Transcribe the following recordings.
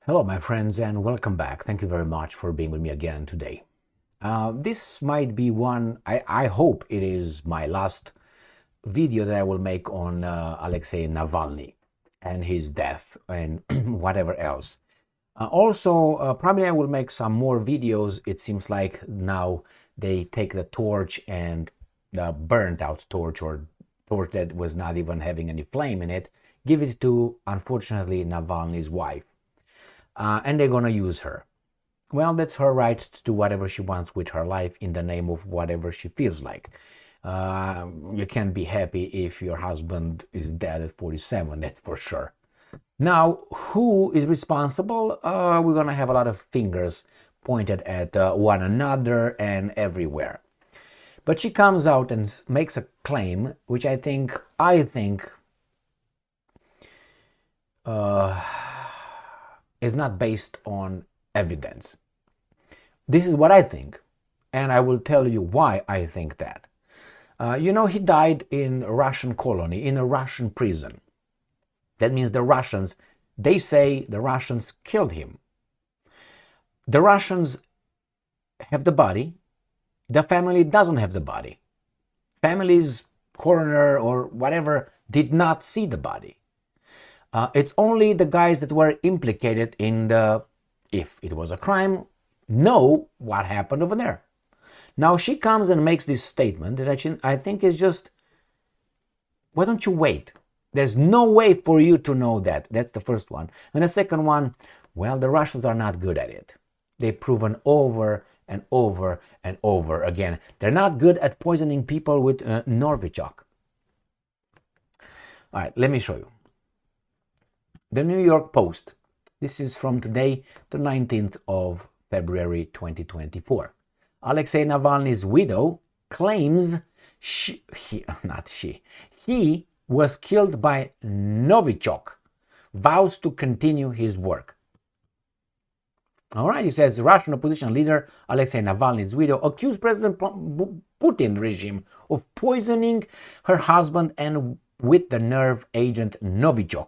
Hello, my friends, and welcome back. Thank you very much for being with me again today. This might be I hope it is my last video that I will make on Alexei Navalny and his death and whatever else. Probably I will make some more videos. It seems like now they take the torch and the burnt out torch or torch that was not even having any flame in it, give it to, unfortunately, Navalny's wife. And they're gonna use her. Well, that's her right to do whatever she wants with her life in the name of whatever she feels like. You can't be happy if your husband is dead at 47, that's for sure. Now, who is responsible? We're gonna have a lot of fingers pointed at one another and everywhere. But she comes out and makes a claim, which I think is not based on evidence. This is what I think, and I will tell you why I think that. He died in a Russian colony, in a Russian prison. That means they say the Russians killed him. The Russians have the body, the family doesn't have the body. Family's coroner or whatever did not see the body. It's only the guys that were implicated if it was a crime, know what happened over there. Now she comes and makes this statement that I think is just, why don't you wait? There's no way for you to know that. That's the first one. And the second one, well, the Russians are not good at it. They've proven over and over and over again. They're not good at poisoning people with Novichok. All right, let me show you. The New York Post. This is from today, the 19th of February 2024. Alexei Navalny's widow claims he was killed by Novichok, vows to continue his work. All right, he says Russian opposition leader Alexei Navalny's widow accused President Putin regime of poisoning her husband and with the nerve agent Novichok,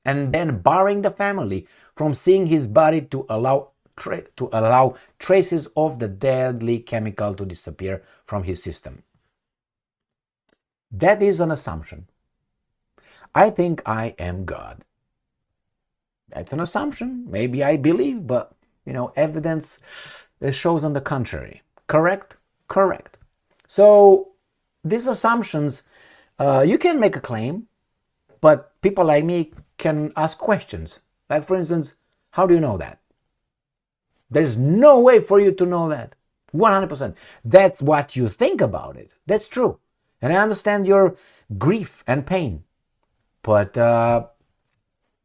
and then barring the family from seeing his body to allow traces of the deadly chemical to disappear from his system. That is an assumption. I think I am God. That's an assumption. Maybe I believe, but evidence shows on the contrary. Correct? Correct. So these assumptions, you can make a claim, but people like me can ask questions. Like, for instance, how do you know that? There's no way for you to know that. 100%. That's what you think about it. That's true. And I understand your grief and pain. But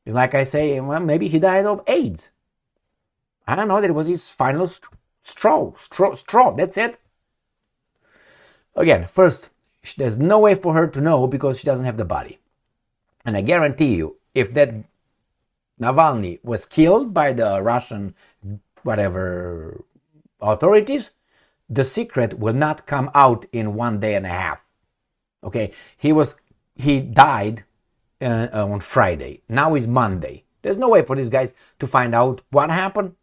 like I say, well, maybe he died of AIDS. I don't know. That was his final straw. That's it. Again, first, there's no way for her to know because she doesn't have the body. And I guarantee you, if that Navalny was killed by the Russian authorities, the secret will not come out in 1 day and a half. Okay, he died on Friday. Now is Monday. There's no way for these guys to find out what happened.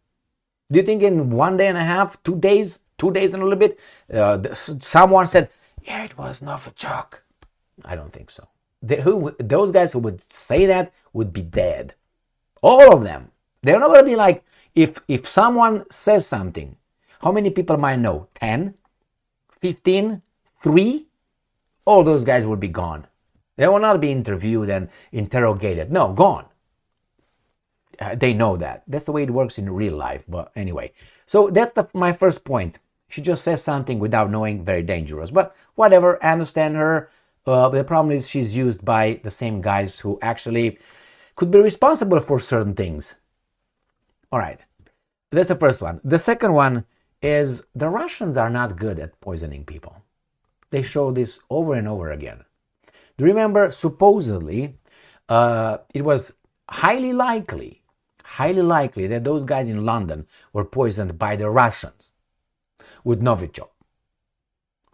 Do you think in 1 day and a half, 2 days and a little bit, someone said, yeah, it was Novichok? I don't think so. Those guys who would say that would be dead. All of them. They're not going to be like, if someone says something, how many people might know? 10? 15? 3? All those guys will be gone. They will not be interviewed and interrogated. No, gone. They know that. That's the way it works in real life. But anyway, so that's my first point. She just says something without knowing, very dangerous. But whatever, I understand her. The problem is she's used by the same guys who actually could be responsible for certain things. All right, that's the first one. The second one is the Russians are not good at poisoning people. They show this over and over again. Do you remember, supposedly, it was highly likely that those guys in London were poisoned by the Russians with Novichok.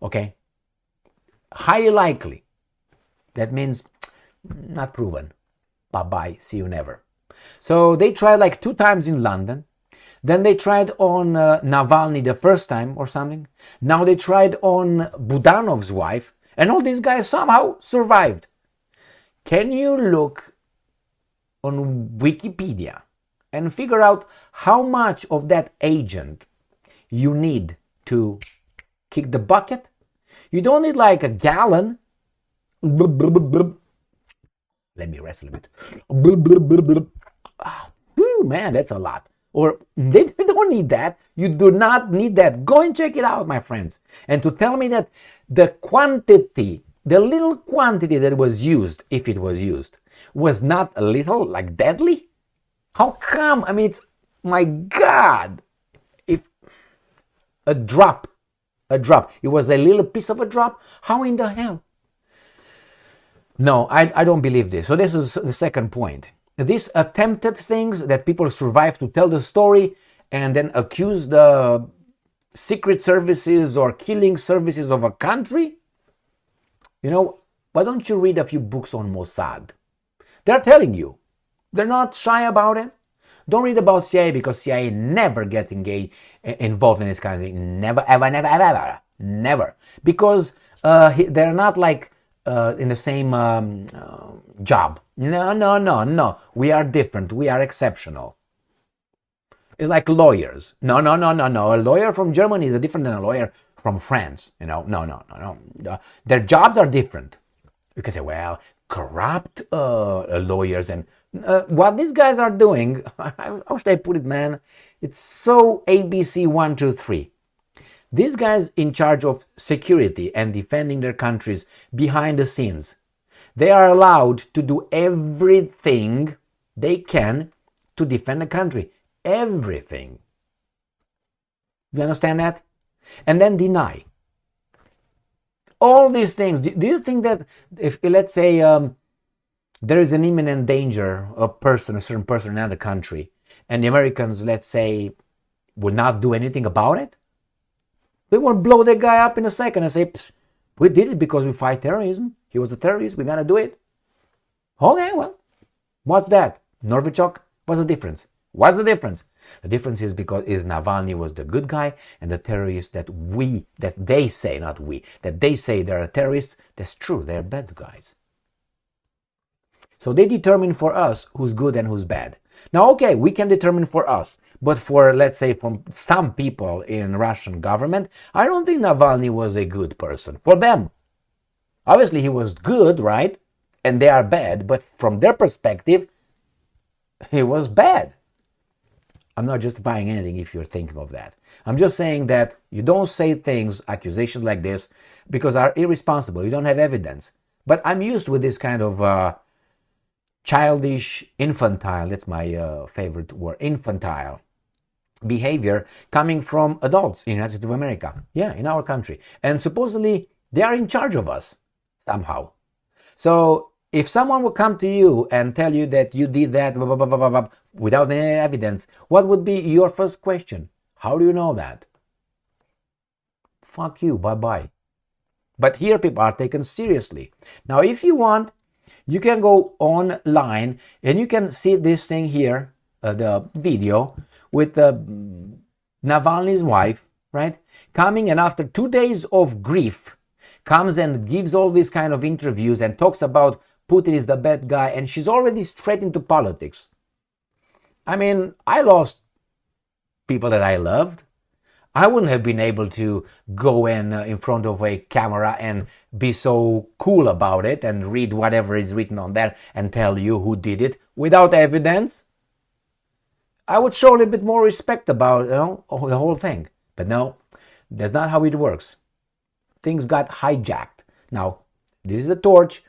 Okay? Highly likely. That means not proven. Bye-bye, see you never. So they tried like 2 times in London. Then they tried on Navalny the first time or something. Now they tried on Budanov's wife, and all these guys somehow survived. Can you look on Wikipedia and figure out how much of that agent you need to kick the bucket? You don't need like a gallon. Let me rest a little bit. Oh, man, that's a lot. Or they don't need that. You do not need that. Go and check it out, my friends. And to tell me that the quantity, the little quantity that was used, if it was used, was not a little, like deadly? How come? I mean, it's, my God. If a drop, it was a little piece of a drop, how in the hell? No, I don't believe this. So this is the second point. These attempted things that people survive to tell the story and then accuse the secret services or killing services of a country. You know, why don't you read a few books on Mossad? They're telling you. They're not shy about it. Don't read about CIA, because CIA never gets involved in this kind of thing. Never, ever, never, ever, ever. Never. Because they're not like in the same job. No. We are different. We are exceptional. It's like lawyers. No. A lawyer from Germany is different than a lawyer from France. You know, no. Their jobs are different. You can say, well, corrupt lawyers and what these guys are doing. How should I put it, man? It's so ABC 1, 2, 3. These guys in charge of security and defending their countries behind the scenes, they are allowed to do everything they can to defend the country. Everything. Do you understand that? And then deny. All these things. Do you think that if, let's say, there is an imminent danger, a certain person in another country, and the Americans, let's say, would not do anything about it? They won't blow that guy up in a second and say, we did it because we fight terrorism. He was a terrorist. We're going to do it. Okay, well, what's that? Novichok? What's the difference? What's the difference? The difference is because Navalny was the good guy, and the terrorists that they say, not we, that they say they're terrorists, that's true. They're bad guys. So they determine for us who's good and who's bad. Now, okay, we can determine for us, but for, let's say, from some people in Russian government, I don't think Navalny was a good person. For them, obviously he was good, right? And they are bad, but from their perspective, he was bad. I'm not justifying anything if you're thinking of that. I'm just saying that you don't say things, accusations like this, because are irresponsible. You don't have evidence. But I'm used with this kind of childish, infantile, that's my favorite word, infantile behavior coming from adults in the United States of America. Yeah, in our country. And supposedly they are in charge of us somehow. So if someone will come to you and tell you that you did that blah, blah, blah, blah, blah, without any evidence, what would be your first question? How do you know that? Fuck you, bye-bye. But here people are taken seriously. Now, if you want, you can go online and you can see this thing here, the video with Navalny's wife, right? Coming and after 2 days of grief, comes and gives all these kind of interviews and talks about Putin is the bad guy, and she's already straight into politics. I mean, I lost people that I loved. I wouldn't have been able to go in front of a camera and be so cool about it and read whatever is written on there and tell you who did it without evidence. I would show a little bit more respect about, the whole thing. But no, that's not how it works. Things got hijacked. Now, this is a torch.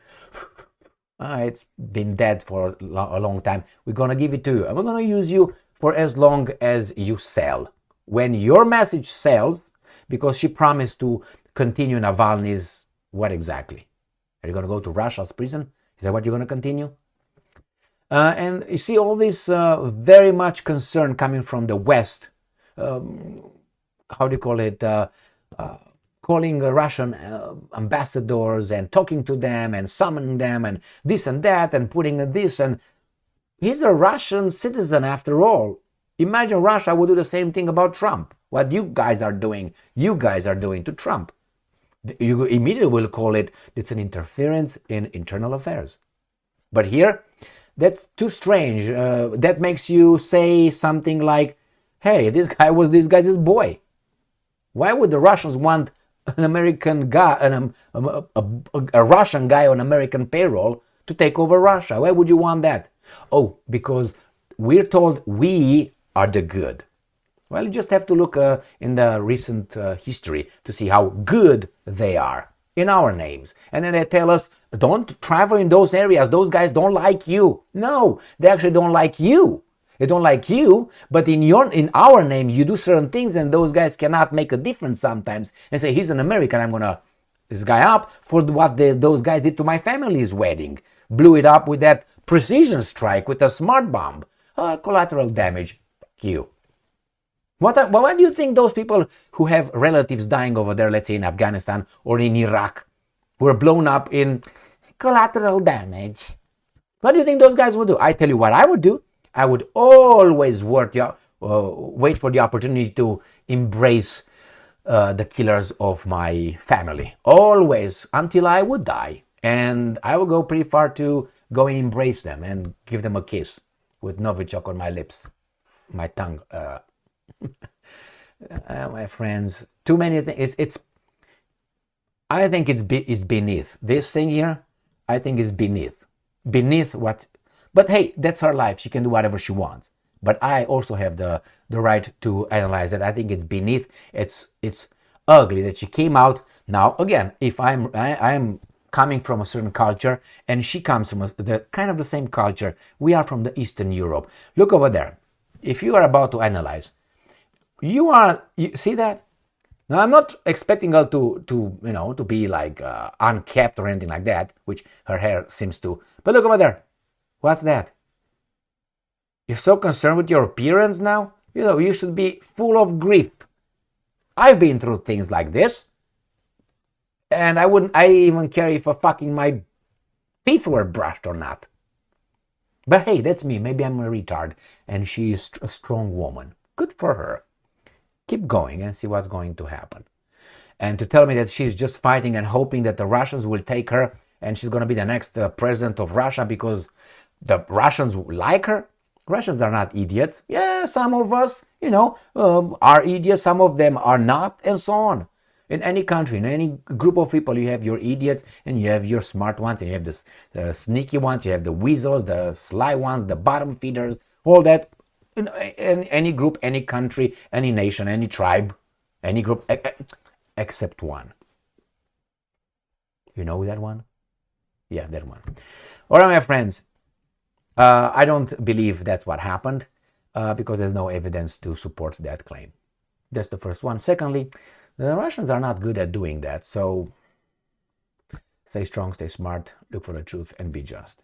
It's been dead for a long time. We're going to give it to you. And we're going to use you for as long as you sell. When your message sells, because she promised to continue Navalny's, what exactly? Are you going to go to Russia's prison? Is that what you're going to continue? And you see all this very much concern coming from the West. How do you call it? Calling Russian ambassadors and talking to them and summoning them and this and that and putting this and He's a Russian citizen after all. Imagine Russia would do the same thing about Trump. What you guys are doing to Trump. You immediately will call it's an interference in internal affairs. But here, that's too strange. That makes you say something like, hey, this guy was this guy's boy. Why would the Russians want an American guy, a Russian guy on American payroll to take over Russia? Why would you want that? Oh, because we're told we are the good. Well, you just have to look in the recent history to see how good they are in our names. And then they tell us, don't travel in those areas. Those guys don't like you. No, they actually don't like you. They don't like you, but in our name, you do certain things, and those guys cannot make a difference sometimes and say, he's an American, I'm gonna this guy up for what those guys did to my family's wedding. Blew it up with that precision strike, with a smart bomb. Collateral damage. Fuck you. What do you think those people who have relatives dying over there, let's say in Afghanistan or in Iraq, who are blown up in collateral damage? What do you think those guys would do? I tell you what I would do. I would always wait for the opportunity to embrace the killers of my family. Always, until I would die. And I would go pretty far to go and embrace them and give them a kiss with Novichok on my lips, my tongue. My friends, too many things. I think it's beneath this thing here. I think it's beneath what. But hey, that's her life. She can do whatever she wants. But I also have the right to analyze that. I think it's beneath. It's ugly that she came out. Now again, if I'm coming from a certain culture and she comes from the kind of the same culture, we are from the Eastern Europe. Look over there. If you are about to analyze, you see that? Now I'm not expecting her to be like unkept or anything like that, which her hair seems to. But look over there. What's that? You're so concerned with your appearance now? You should be full of grief. I've been through things like this. And I even care if my teeth were brushed or not. But hey, that's me. Maybe I'm a retard. And she's a strong woman. Good for her. Keep going and see what's going to happen. And to tell me that she's just fighting and hoping that the Russians will take her and she's going to be the next president of Russia because the Russians like her. Russians are not idiots. Yeah, some of us, are idiots. Some of them are not, and so on. In any country, in any group of people, you have your idiots and you have your smart ones, and you have the sneaky ones, you have the weasels, the sly ones, the bottom feeders, all that. In any group, any country, any nation, any tribe, any group, except one. You know that one? Yeah, that one. All right, my friends. I don't believe that's what happened because there's no evidence to support that claim. That's the first one. Secondly, the Russians are not good at doing that. So stay strong, stay smart, look for the truth, and be just.